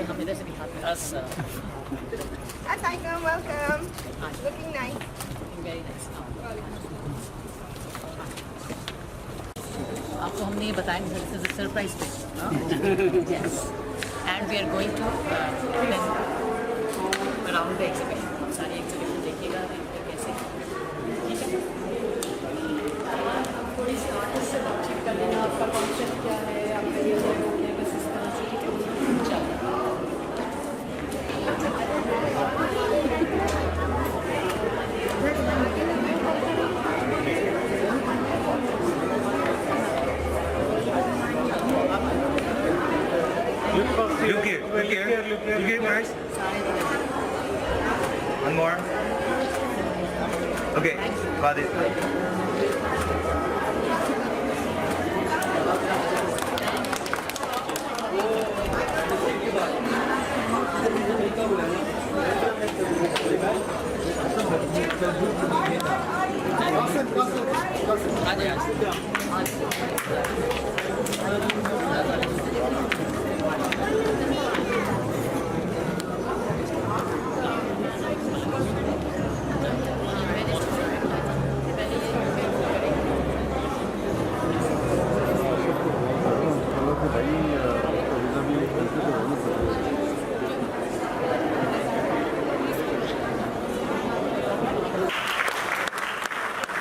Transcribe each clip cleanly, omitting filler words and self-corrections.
हम इधर से दिखाते हैं। Hi, Tiger. Welcome. Looking nice. Very nice. आपको हमने ये बताया this is a surprise thing. Yes. And we are going to around the exhibition. सारी exhibition देखिएगा कैसे ठीक है। थोड़ी सी आर्टिस्ट से बातचीत कर लेना आपका कॉन्सेप्ट क्या है आपका ये है बस इस तरह से ठीक है। चलो Look here, guys. One more. Okay, got it.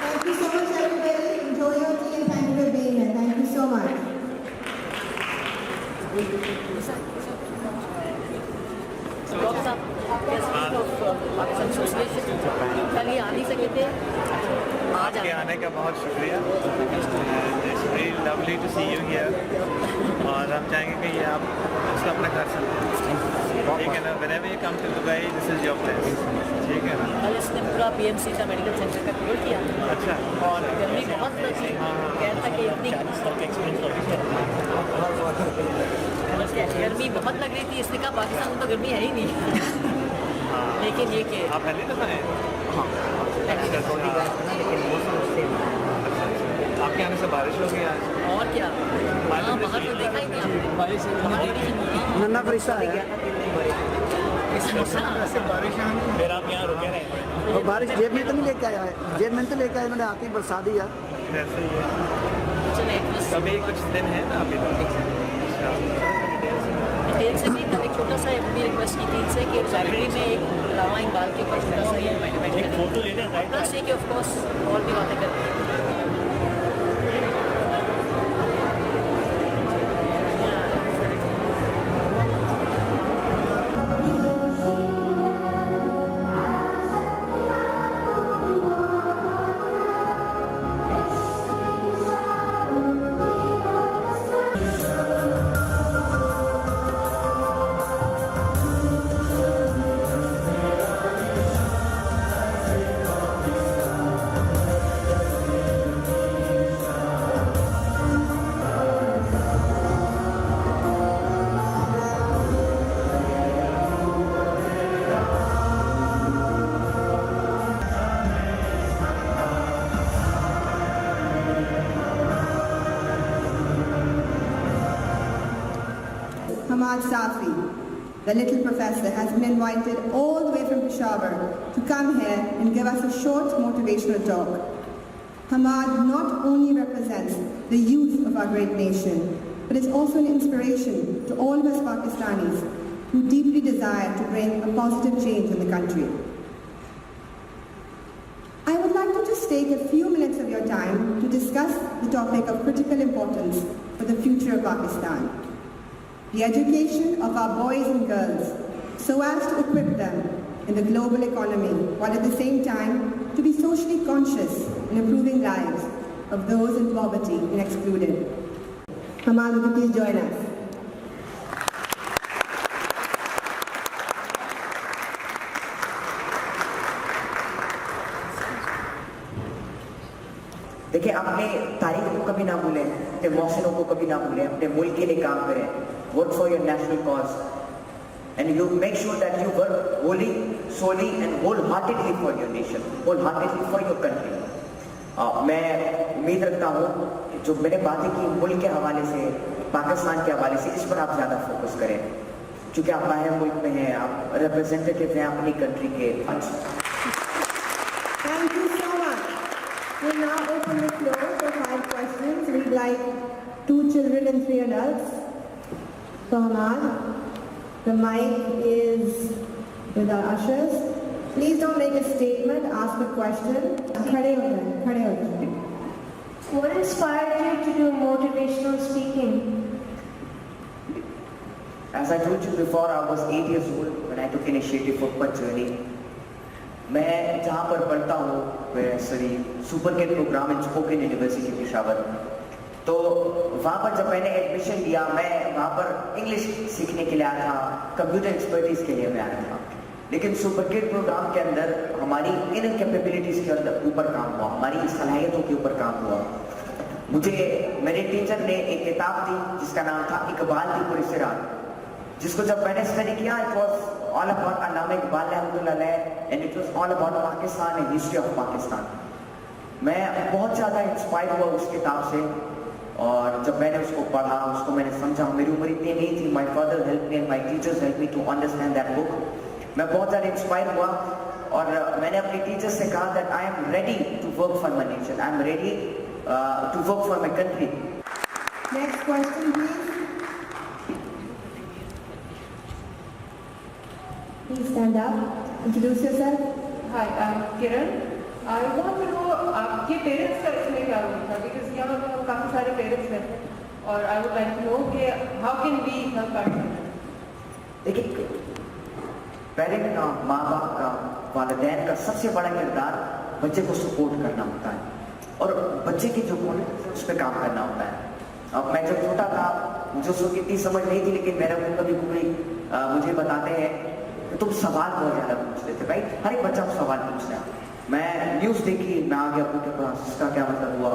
Thank you so much, everybody. Enjoy your tea and thank you for being here. Thank you so much. Doctor साहब पाकिस्तान एसोसिएशन कल ये आ नहीं सके थे आज आपके आने का बहुत शुक्रिया। It's very lovely to see you here और हम चाहेंगे कि ये आप उसको अपना घर समझें, ठीक है ना। Whenever you come to Dubai this is your place, ठीक है ना। कल इसने पूरा पीएमसी का मेडिकल सेंटर का टूर किया। अच्छा और गर्मी बहुत थी, कहता कि इतनी गर्मी बहुत लग रही थी, इसने कहा पाकिस्तान में तो गर्मी है ही नहीं। लेकिन ये कि आप पहले तो आए आपके आने से बारिश हो गई आज। और क्या हाँ बाहर तो देखा ही नहीं आपने बारिश नन्ना फरिश्ता है फिर आप यहाँ रुके रहे और बारिश जेब में तो नहीं लेके आया है, जेब में तो लेके आया, मैंने आती बरसा दिया। ऐसे ही है। चले अभी कुछ दिन है ना अभी डिटेल से भी एक छोटा सा भी रिक्वेस्ट की थी इनसे कि लाइब्रेरी में एक ड्रामा इकबाल के ऊपर छोटा सा ये फोटो ले लें प्लस ये कि ऑफ कोर्स और भी बातें करते हैं। Hamad Safi, the little professor, has been invited all the way from Peshawar to come here and give us a short motivational talk. Hamad not only represents the youth of our great nation, but is also an inspiration to all of us Pakistanis who deeply desire to bring a positive change in the country. I would like to just take a few minutes of your time to discuss the topic of critical importance for the future of Pakistan. The education of our boys and girls so as to equip them in the global economy while at the same time to be socially conscious in improving lives of those in poverty and excluded. Hamad, would you please join us? देखिए, अपने तारीख को कभी ना भूलें, अपने मौसमों को कभी ना भूलें, अपने मुल्क के लिए काम करें, work for your national cause, and you make sure that you work wholly, solely and wholeheartedly for your nation, wholeheartedly for your country. मैं उम्मीद रखता हूँ कि जो मैंने बातें की मुल्क के हवाले से, पाकिस्तान के हवाले से, इस पर आप ज़्यादा फोकस करें, क्योंकि आप बाहर मुल्क में हैं, आप रिप्रेजेंटेटिव हैं अपनी कंट्री के। Thank you so much. We'll now open the floor for 5 questions. We'd like 2 children and 3 adults. So Hamad, the mic is with our ushers. Please don't make a statement, ask a question. खड़े हो जाए। What inspired you to do motivational speaking? As I told you before, I was 8 years old when I took initiative for Pad Journey. मैं जहाँ पर पढ़ता हूँ, super kid programme in spoken university Peshawar, तो वहाँ पर जब मैंने एडमिशन लिया, मैं वहाँ पर इंग्लिश सीखने के लिए आया था, कंप्यूटर एक्सपर्टीज के लिए मैं आया था। लेकिन सुपर किड प्रोग्राम के अंदर हमारी इन कैपेबिलिटीज के अंदर ऊपर काम हुआ, हमारी सलाहियतों के ऊपर काम हुआ। मुझे मेरे टीचर ने एक किताब दी जिसका नाम था इकबाल दी पुरसिरात, जिसको जब मैंने स्टडी किया, इट वाज ऑल अबाउट अल्लामा इकबाल रहमतुल्लाह and it was all about Pakistan and history of Pakistan. मैं बहुत ज़्यादा इंस्पायर हुआ उस किताब से, और जब मैंने उसको पढ़ा, उसको मैंने समझा, मेरी उम्र इतनी नहीं थी, my father help me and my teachers help me to understand that book. मैं बहुत ज़्यादा इंस्पायर हुआ और मैंने अपने टीचर से कहा that I am ready to work for my nation, I am ready to work for my country. Next question, please. Please stand up. Introduce yourself. Hi, I'm Kiran. I want to know आपके parents का इसमें क्या role था, because यहाँ पर काफ़ी सारे parents रहते हैं और I would like to know कि how can we help our children. देखिए, पेरेंट का, माँ बाप का, वालिदैन का सबसे बड़ा किरदार बच्चे को सपोर्ट करना होता है और बच्चे की जो गोल है उस पर काम करना होता है। अब मैं जब छोटा था, मुझे उसको इतनी समझ नहीं थी, लेकिन मेरा कभी कोई मुझे बताते हैं कि तुम सवाल बहुत ज़्यादा पूछते थे। भाई, हर एक बच्चा सवाल पूछता है। मैं न्यूज़ देखी, मैं आ गया आपके पास, इसका क्या मतलब हुआ,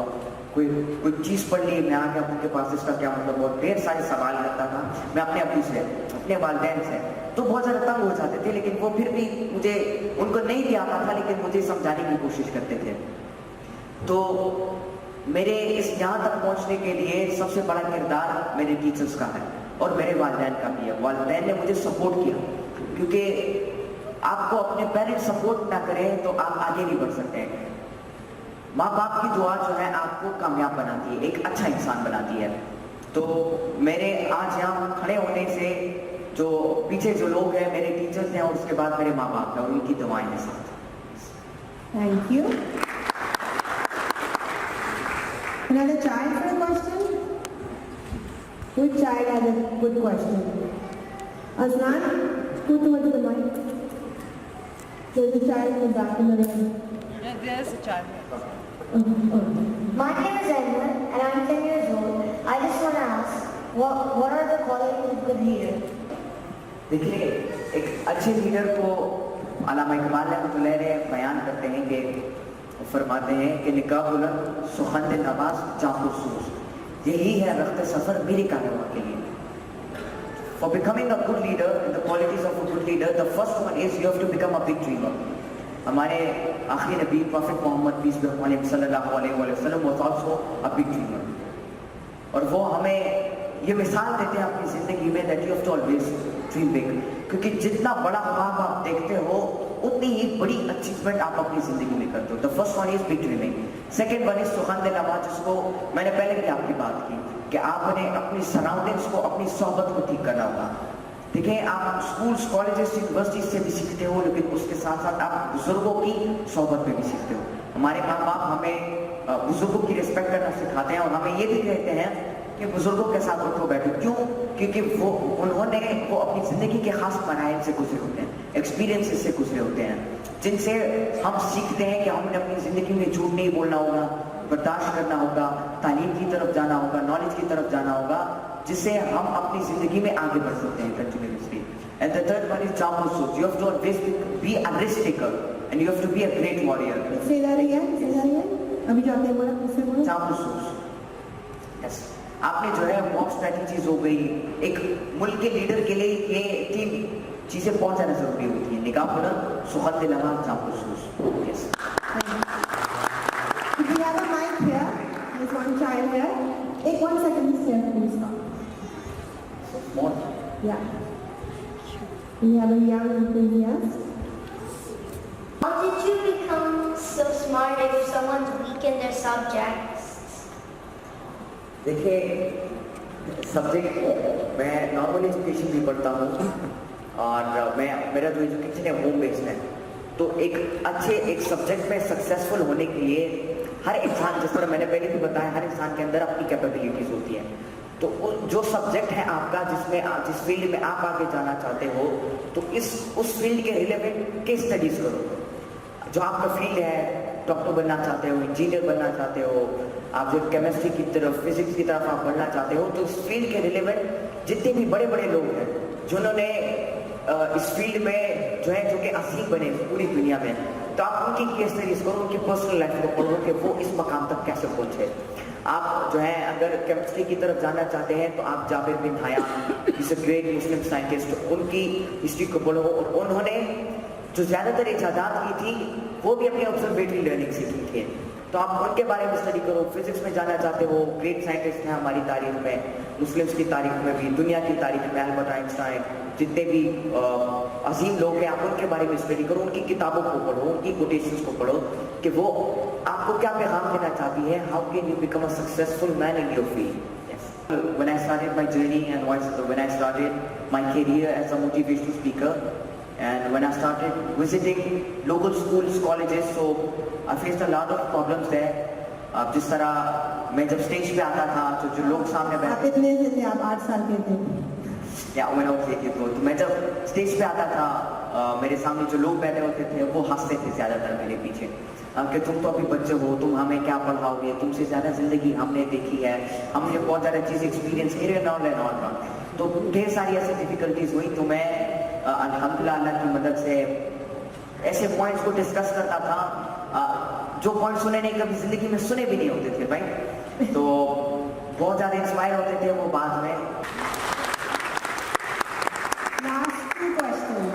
कोई चीज़ पढ़ ली, मैं आ गया आपके पास, इसका क्या मतलब हुआ, ढेर सारे सवाल करता था मैं अपने अबू से, अपने वालिदैन से, तो बहुत ज़्यादा तंग हो जाते थे, लेकिन वो फिर भी मुझे, उनको नहीं भी आता था, लेकिन मुझे समझाने की कोशिश करते थे। तो मेरे इस यहाँ तक पहुँचने के लिए सबसे बड़ा किरदार मेरे टीचर्स का है और मेरे वालिदैन का भी है। वालिदैन ने मुझे सपोर्ट किया, क्योंकि आपको अपने पेरेंट्स सपोर्ट ना करें तो आप आगे नहीं बढ़ सकते हैं। माँ बाप की दुआ जो है आपको कामयाब बनाती है, एक अच्छा इंसान बनाती है। तो मेरे आज यहाँ खड़े होने से जो पीछे जो लोग हैं, मेरे टीचर्स हैं और उसके बाद मेरे माँ बाप हैं और उनकी दुआएं हैं साथ। Thank you. Another child for a question? Which child has a good question? Azlan, scoot towards the mic. There's a child in the back in the room. There's a child. My name is Edwin and I'm 10 years old. I just want to ask, what are the qualities of a good leader? देखिए, एक अच्छे leader को अल्लामा इकबाल रहमतुल्लाह ने बयान करते हैं कि फरमाते हैं कि निकाह बुलंद सुखंद नवाज जापुसूस, यही है रख्त सफर मेरे कारवां के लिए। For becoming a good leader, the qualities of a good leader, the first one is you have to become a big dreamer. हमारे आखिरी नबी prophet Muhammad peace be upon him सल्लल्लाहु अलैहि वसल्लम was also a big dreamer, और वो हमें ये मिसाल देते हैं अपनी जिंदगी में that you have to always dream big, क्योंकि जितना बड़ा ख्वाब आप देखते हो उतनी ही बड़ी अचीवमेंट आप अपनी जिंदगी में करते हो। The first one is big dreaming. Second one is सुखंद नवाज, जिसको मैंने पहले भी आपकी बात की कि आपने अपनी सराउंडिंग्स को, अपनी सोहबत को ठीक करना होगा। देखिए, आप स्कूल्स, कॉलेजेस, यूनिवर्सिटीज से भी सीखते हो, लेकिन उसके साथ साथ आप बुजुर्गों की सोहबत में भी सीखते हो। हमारे माँ बाप हमें बुजुर्गों की रिस्पेक्ट करना सिखाते हैं और हमें ये भी कहते हैं कि बुजुर्गों के साथ उठो बैठो। क्यों? क्योंकि उन्होंने अपनी जिंदगी के खास मराहिल से गुजरे होते हैं, एक्सपीरियंसेस से गुजरे होते हैं, जिनसे हम सीखते हैं कि हमने अपनी जिंदगी में झूठ नहीं बोलना होगा, बर्दाश्त करना होगा, तालीम की तरफ जाना होगा, नॉलेज की तरफ जाना होगा, जिससे हम अपनी जिंदगी में आगे बढ़ सकते हैं continuously. And the third one is जामुसूस, you have to always be a risk taker and you have to be a great warrior. Say that again. अभी जो आपने बोला उससे बोलो। जामुसूस, यस। आपने जो है मॉब स्ट्रेटजीज हो गई, एक मुल्क के लीडर के लिए ये 3 चीजें बहुत ज्यादा जरूरी होती है, निकाह बुलंद, सुखंद नवाज, जामुसूस। Yes. We have a mic here. There's one child here. Take 1 second here, please. More. Yeah. We have a young enthusiast. How did you become so smart if someone's weak in their subjects? देखिए, subject मैं normal education भी पढ़ता हूँ और मेरा जो education है home based है। तो एक सब्जेक्ट में सक्सेसफुल होने के लिए हर इंसान, जिस तरह मैंने पहले भी बताया, हर इंसान के अंदर अपनी कैपेबिलिटीज होती हैं। तो जो सब्जेक्ट है आपका, जिस फील्ड में आप आगे जाना चाहते हो, तो उस फील्ड के रिलेवेंट केस स्टडीज करो। जो आपका फील्ड है, डॉक्टर बनना चाहते हो, इंजीनियर बनना चाहते हो, आप जो केमिस्ट्री की तरफ, फिजिक्स की तरफ आप बढ़ना चाहते हो, तो इस फील्ड के रिलेवेंट जितने भी बड़े बड़े लोग हैं जिन्होंने इस फील्ड में जो कि अजीम बने पूरी दुनिया में, तो आप उनकी केस स्टडीज करो, उनकी पर्सनल लाइफ को पढ़ो कि वो इस मकाम तक कैसे पहुंचे। आप जो है अगर केमिस्ट्री की तरफ जाना चाहते हैं तो आप Jabir bin Hayyan, is a great Muslim scientist, उनकी हिस्ट्री को पढ़ो। और उन्होंने जो ज़्यादातर इजादात की थी वो भी अपनी ऑब्जर्वेटरी लर्निंग से की थी। तो आप उनके बारे में स्टडी करो। फिजिक्स में जाना चाहते हो, ग्रेट साइंटिस्ट हैं हमारी तारीख में, मुस्लिम्स की तारीख में भी, दुनिया की तारीख में, अल्बर्ट आइंस्टाइन, जितने भी अजीम लोग हैं, आप उनके बारे में स्टडी करो, उनकी किताबों को पढ़ो, उनकी कोटेशंस को पढ़ो कि वो आपको क्या पैगाम देना चाहती है। How can you become a successful man in your field. When I started my journey and when I started my career as a motivational speaker, and when I started visiting local schools, colleges, so I faced a lot of problems there. अब जिस तरह मैं जब stage पे आता था, जो लोग सामने आप इतने से थे, आप 8 साल के थे। या तो मैं जब स्टेज पे आता था, मेरे सामने जो लोग बैठे होते थे वो हंसते थे ज़्यादातर मेरे पीछे कि तुम तो अभी बच्चे हो, तुम हमें क्या पढ़ाओगे, तुमसे ज़्यादा ज़िंदगी हमने देखी है, हमने बहुत ज़्यादा चीज़ एक्सपीरियंस की है। तो ढेर सारी ऐसी डिफ़िकल्टीज हुई। तो मैं अल्हम्दुलिल्लाह अल्लाह की मदद से ऐसे पॉइंट्स को डिस्कस करता था जो पॉइंट्स उन्होंने कभी ज़िंदगी में सुने भी नहीं होते थे भाई। तो बहुत ज़्यादा इंस्पायर होते थे वो बाद में। Last 2 questions.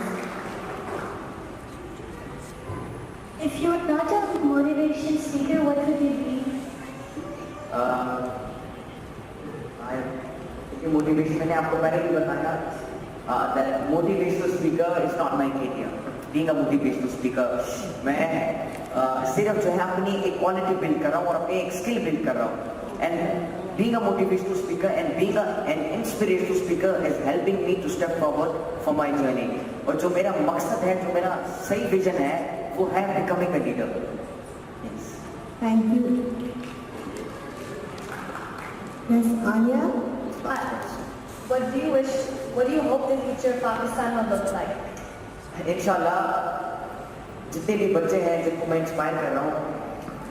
If you're not a motivation speaker, what would you be? Motivation मैंने आपको पहले भी बताया, that motivational speaker is not my career. Being a motivational speaker, मैं सिर्फ जो है अपनी एक क्वालिटी बिल्ड कर रहा हूँ और अपनी एक स्किल बिल्ड कर रहा हूँ। And being a motivational speaker and being an inspirational speaker is helping me to step forward for my journey. और जो मेरा मकसद है, जो मेरा सही विजन है, वो है becoming a leader. Yes. Thank you. Yes, Anya. What do you hope the future of Pakistan will look like? इंशाल्लाह जितने भी बच्चे हैं जिनको मैं इंस्पायर कर रहा हूँ,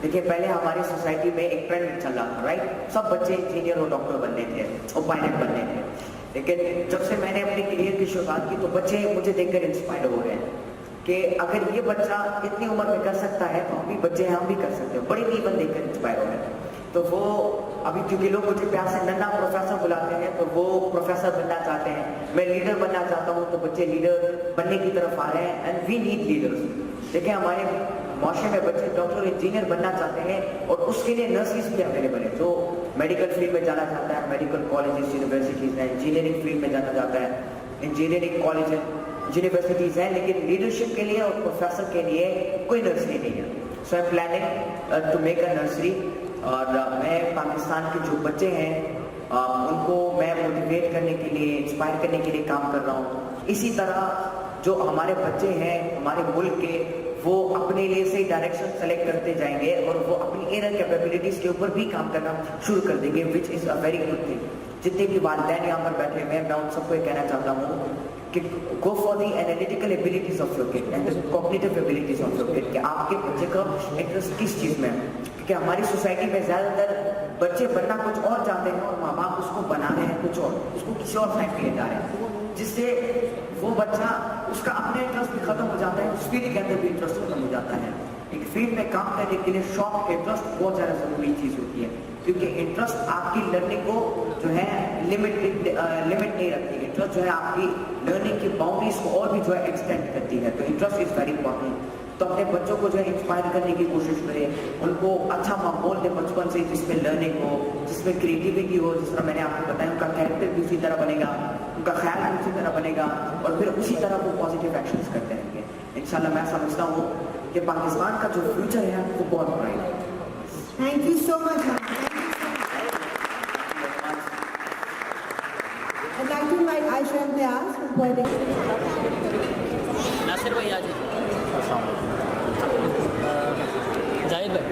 देखिए पहले हमारी सोसाइटी में एक ट्रेंड चल रहा था, राइट? सब बच्चे इंजीनियर और डॉक्टर बनने थे और पायलट बनने थे। लेकिन जब से मैंने अपने करियर की शुरुआत की तो बच्चे मुझे देखकर इंस्पायर हो रहे हैं कि अगर ये बच्चा इतनी उम्र में कर सकता है तो हम भी बच्चे हैं, हम भी कर सकते हैं। बड़े जीवन देखकर इंस्पायर हो रहे हैं। तो वो अभी क्योंकि लोग मुझे प्यार से नन्ना प्रोफेसर बुलाते हैं तो वो प्रोफेसर बनना चाहते हैं। मैं लीडर बनना चाहता हूँ तो बच्चे लीडर बनने की तरफ आ रहे हैं। And we need leaders. देखिए हमारे माशरे में बच्चे डॉक्टर इंजीनियर बनना चाहते हैं और उसके लिए नर्सरीज भी अवेलेबल है। जो मेडिकल फील्ड में जाना चाहता है, मेडिकल कॉलेजेस यूनिवर्सिटीज़ हैं। इंजीनियरिंग फील्ड में जाना चाहता है, इंजीनियरिंग कॉलेज यूनिवर्सिटीज़ हैं। लेकिन लीडरशिप के लिए और प्रोफेसर के लिए कोई नर्सरी नहीं है। So I am planning to make a nursery. और मैं पाकिस्तान के जो बच्चे हैं उनको मैं मोटिवेट करने के लिए, इंस्पायर करने के लिए काम कर रहा हूँ। इसी तरह जो हमारे बच्चे हैं हमारे मुल्क के, वो अपने लिए सही डायरेक्शन सेलेक्ट करते जाएंगे और वो अपनी इनर कैपेबिलिटीज़ के ऊपर भी काम करना शुरू कर देंगे, which is a very good thing. जितने भी वालिदैन यहाँ पर बैठे हुए हैं, मैं उन सबको ये कहना चाहता हूँ कि go for the analytical abilities of your kid and the cognitive abilities of your kid, कि आपके बच्चे का इंटरेस्ट किस चीज़ में है। क्योंकि हमारी सोसाइटी में ज़्यादातर बच्चे बनना कुछ और चाहते हैं और माँ बाप उसको बना रहे हैं कुछ और, उसको किसी और साइड पे ले जा रहे हैं, जिससे वो बच्चा उसका अपना इंटरेस्ट भी खत्म हो जाता है, उस फील्ड के अंदर भी इंटरेस्ट खत्म हो जाता है। एक फील्ड में काम करने के लिए शौक, इंटरेस्ट बहुत ज़्यादा ज़रूरी चीज़ होती है, क्योंकि इंटरेस्ट आपकी लर्निंग को जो है लिमिट नहीं रखती है। इंटरेस्ट जो है आपकी लर्निंग की बाउंड्रीज को और भी जो है एक्सटेंड करती है। तो इंटरेस्ट इज़ वेरी इंपॉर्टेंट। तो अपने बच्चों को जो है इंस्पायर करने की कोशिश करें, उनको अच्छा माहौल दें बचपन से जिसमें लर्निंग हो, जिसमें क्रिएटिविटी हो। जिस तरह मैंने आपको बताया, उनका कैरेक्टर भी उसी तरह बनेगा, उनका ख्याल भी उसी तरह बनेगा और फिर उसी तरह वो पॉजिटिव एक्शंस करते रहेंगे। इंशाल्लाह मैं समझता हूँ कि पाकिस्तान का जो फ्यूचर है वो बहुत ब्राइट है। Thank you so much. I'd like to invite Aisha Imtiaz from Poetic. Nasir भाई आज जाहिद भाई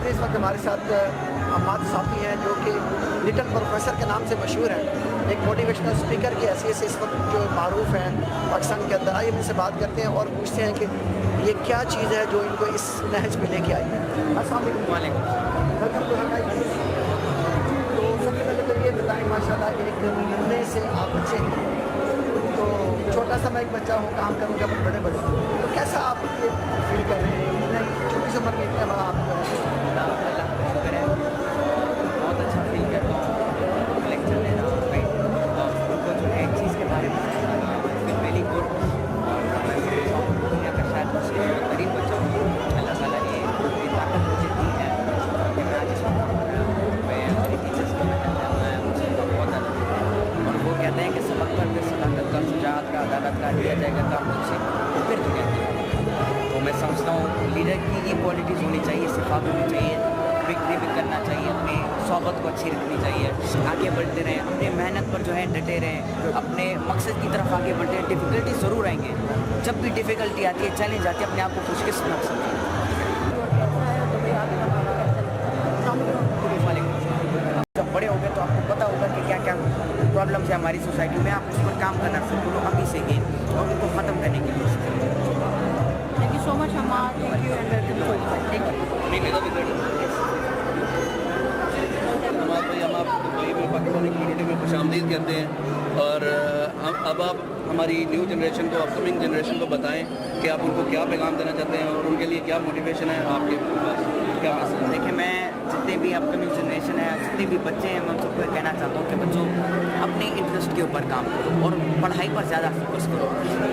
इस वक्त हमारे साथ अहमद साफ़ी हैं जो कि लिटिल प्रोफेसर के नाम से मशहूर हैं, एक मोटिवेशनल स्पीकर की हैसियत से इस वक्त जो मारूफ हैं पाकिस्तान के अंदर। आइए इनसे बात करते हैं और पूछते हैं कि ये क्या चीज़ है जो इनको इस नहज पे लेके आई है। अस्सलाम वालेकुम। तो सबसे पहले तो ये बताएं, माशाल्लाह एक महीने से आप बच्चे हैं, तो छोटा सा मैं एक बच्चा हूँ, काम करूँगा पर बड़े बड़े, तो कैसा आप ये फील कर रहे हैं? छोटी सी उम्र में इतना बड़ा आप बहुत अच्छा फील करता हूँ लेक्चर लेना, राइट, और उनको जो है एक चीज़ के बारे में फील वेरी गुड। और मैं समझता हूँ दुनिया का शायद मुझसे गरीब बच्चों को अल्लाह ताला ने इतनी ताकत मुझे दी है कि मैं आज इस मैं मेरे टीचर्स की मेहनत है, मुझे बहुत ज़्यादा। और वो कहते हैं कि सबक पर फिर सदाकत का, शुजाअत का, अदालत का दिया जाएगा काम मुझसे फिर दुनिया। तो मैं समझता हूँ लीडर की ये क्वालिटीज़ होनी चाहिए, सिफात होनी चाहिए, बिक्री भी करना चाहिए, अपनी सोबत को अच्छी रखनी चाहिए, आगे बढ़ते रहें, अपने मेहनत पर जो है डटे रहें, अपने मकसद की तरफ आगे बढ़ते हैं। डिफ़िकल्टी ज़रूर आएंगे, जब भी डिफ़िकल्टी आती है, चैलेंज आती है, अपने आप को खुशकिस्मत समझिए। जब बड़े हो गए तो आपको पता होगा कि क्या क्या प्रॉब्लम्स है हमारी सोसाइटी में, आप उस पर काम करना शुरू करो अभी से ही और उनको ख़त्म करने की कोशिश करें। Thank you so much Ahmed, thank you and welcome. हमारे भाई हम आप दुबई में पाकिस्तानी कम्युनिटी में खुशामदीद करते हैं और अब आप हमारी न्यू जनरेशन को, अपकमिंग जनरेशन को बताएं कि आप उनको क्या पैगाम देना चाहते हैं और उनके लिए क्या मोटिवेशन है आपके पास, क्या मैसेज? देखिए, मैं जितने भी अपकमिंग जनरेशन है, जितने भी बच्चे हैं, मैं उन सबको कहना चाहता हूँ कि बच्चों अपने इंटरेस्ट के ऊपर काम करो और पढ़ाई पर ज़्यादा फोकस करो,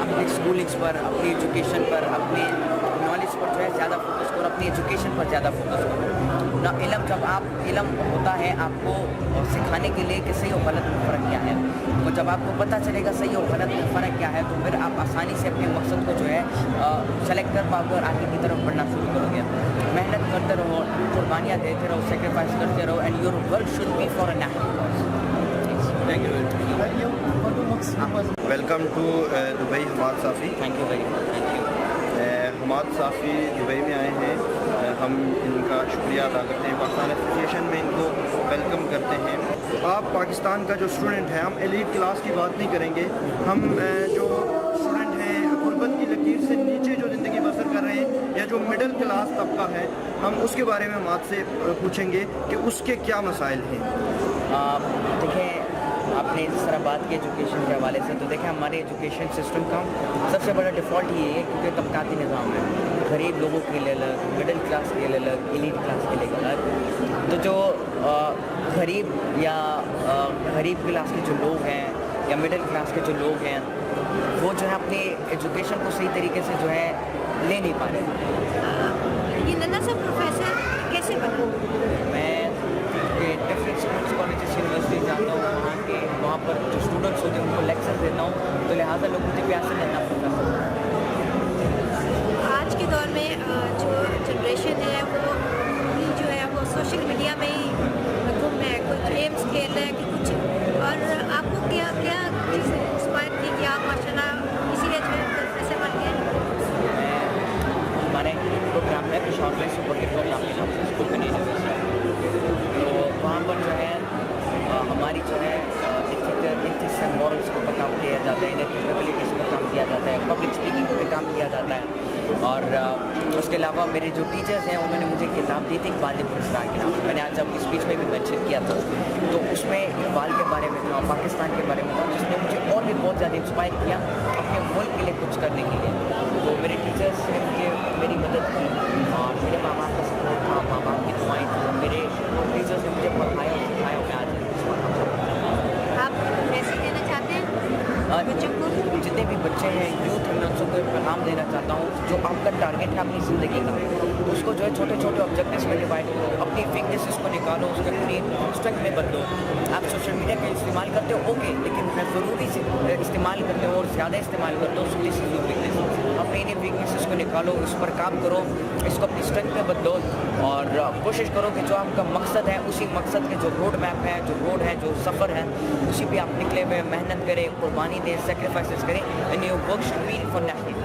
अपने स्कूलिंग्स पर, अपनी एजुकेशन पर, अपने नॉलेज पर जो है ज़्यादा फोकस करो, अपनी एजुकेशन पर ज़्यादा फोकस करो ना। इलम, जब आप इलम होता है आपको सिखाने के लिए कि सही और गलत में फ़र्क क्या है, तो जब आपको पता चलेगा सही और गलत में फ़र्क क्या है तो फिर आप आसानी से अपने मकसद को जो है सेलेक्ट कर पाओगे और आगे की तरफ बढ़ना शुरू करोगे। मेहनत करते रहो, कुर्बानियाँ देते रहो, सेक्रीफाइस करते रहो and your work should be for a national cause. Thank you. Welcome to Dubai Hamad Safi. Thank you very much. Thank you. Hamad Safi Dubai में आए हैं, हम इनका शुक्रिया अदा करते हैं, पाकिस्तान एसोसिएशन में इनको वेलकम करते हैं। आप पाकिस्तान का जो स्टूडेंट है, हम एलीट क्लास की बात नहीं करेंगे, हम जो स्टूडेंट हैं गुर्बत की लकीर से नीचे जो ज़िंदगी बसर कर रहे हैं या जो मिडिल क्लास तबका है, हम उसके बारे में हमाद से पूछेंगे कि उसके क्या मसाइल हैं। देखिए, आपने जिस तरह बात की एजुकेशन के हवाले से, तो देखें हमारे एजुकेशन सिस्टम का सबसे बड़ा डिफ़ॉल्ट ये है क्योंकि तबकाती निज़ाम है, गरीब लोगों के लिए अलग, मिडिल क्लास के लिए अलग, एलीट क्लास के लिए अलग। तो जो गरीब या गरीब क्लास के जो लोग हैं या मिडिल क्लास के जो लोग हैं वो जो है अपनी एजुकेशन को सही तरीके से जो है ले नहीं पा रहे। ये नन्ना सा प्रोफेसर कैसे बना? मैं डिफरेंट स्कूल्स, कॉलेजेस, यूनिवर्सिटी जाता हूँ, वहाँ पर जो स्टूडेंट्स होते हैं उनको लेक्चर देता हूँ, तो लिहाजा लोग मुझे प्यार से नन्ना प्रोफेसर। आज के दौर में जो जनरेशन है वो जो है वो सोशल मीडिया में ही गुम है, कुछ गेम्स खेल रहे हैं कि कुछ, और आपको क्या क्या चीज़ें इंस्पायर की कि आप माशाल्लाह इसीलिए जो है प्रोफेसर बन गए? हमारे प्रोग्राम में कुछ ऑनलाइन सपोर्ट के प्रोग्राम के नाम से स्कूल में नहीं लगे, तो वहाँ पर जो है हमारी जो है एथिक्स एंड मॉरल्स को जाता है, इनर कैपेबिलिटीज़ पर काम किया जाता है, पब्लिक स्पीकिंग पर काम किया जाता है। और उसके अलावा मेरे जो टीचर्स हैं उन्होंने मुझे किताब दी थी इकबाल पुरस्कार के नाम से, मैंने आज अपनी स्पीच में भी मेंशन किया था। तो उसमें इकबाल के बारे में था, पाकिस्तान के बारे में था, जिसने मुझे और भी बहुत ज़्यादा इंस्पायर किया अपने मुल्क के लिए कुछ करने के लिए। तो मेरे टीचर्स ने मुझे मेरी मदद की और मेरे माँ बाप का सपोर्ट था, माँ बाप की दुआएं थी, मेरे टीचर्स ने मुझे पढ़ाया और सिखाया। मैं आज इस वक्त आप मैसेज देना चाहते हैं बच्चों को? जितने भी बच्चे हैं, यूथ हैं, मैं उन सबको एक पैगाम देना चाहता हूँ। जो आपका टारगेट है अपनी ज़िंदगी का, उसको जो है छोटे छोटे ऑब्जेक्टिव्स में डिवाइड करो, अपनी वीकनेसेस को निकालो, उसको अपनी स्ट्रेंथ में बदलो। आप सोशल मीडिया का इस्तेमाल करते हो ओके, लेकिन मैं ज़रूरी से इस्तेमाल करते हो और ज़्यादा इस्तेमाल करते हो, दिस इज़ योर वीकनेस। अपनी इन वीकनेसेस को निकालो, इस पर काम करो, इसको अपनी स्ट्रेंथ में बदलो और कोशिश करो कि जो आपका मकसद है उसी मकसद के जो रोड मैप है, जो रोड है, जो सफ़र है, उसी पे आप निकले हुए मेहनत करें, कुर्बानी दें, सेक्रीफाइसेस करें and your work should be for national.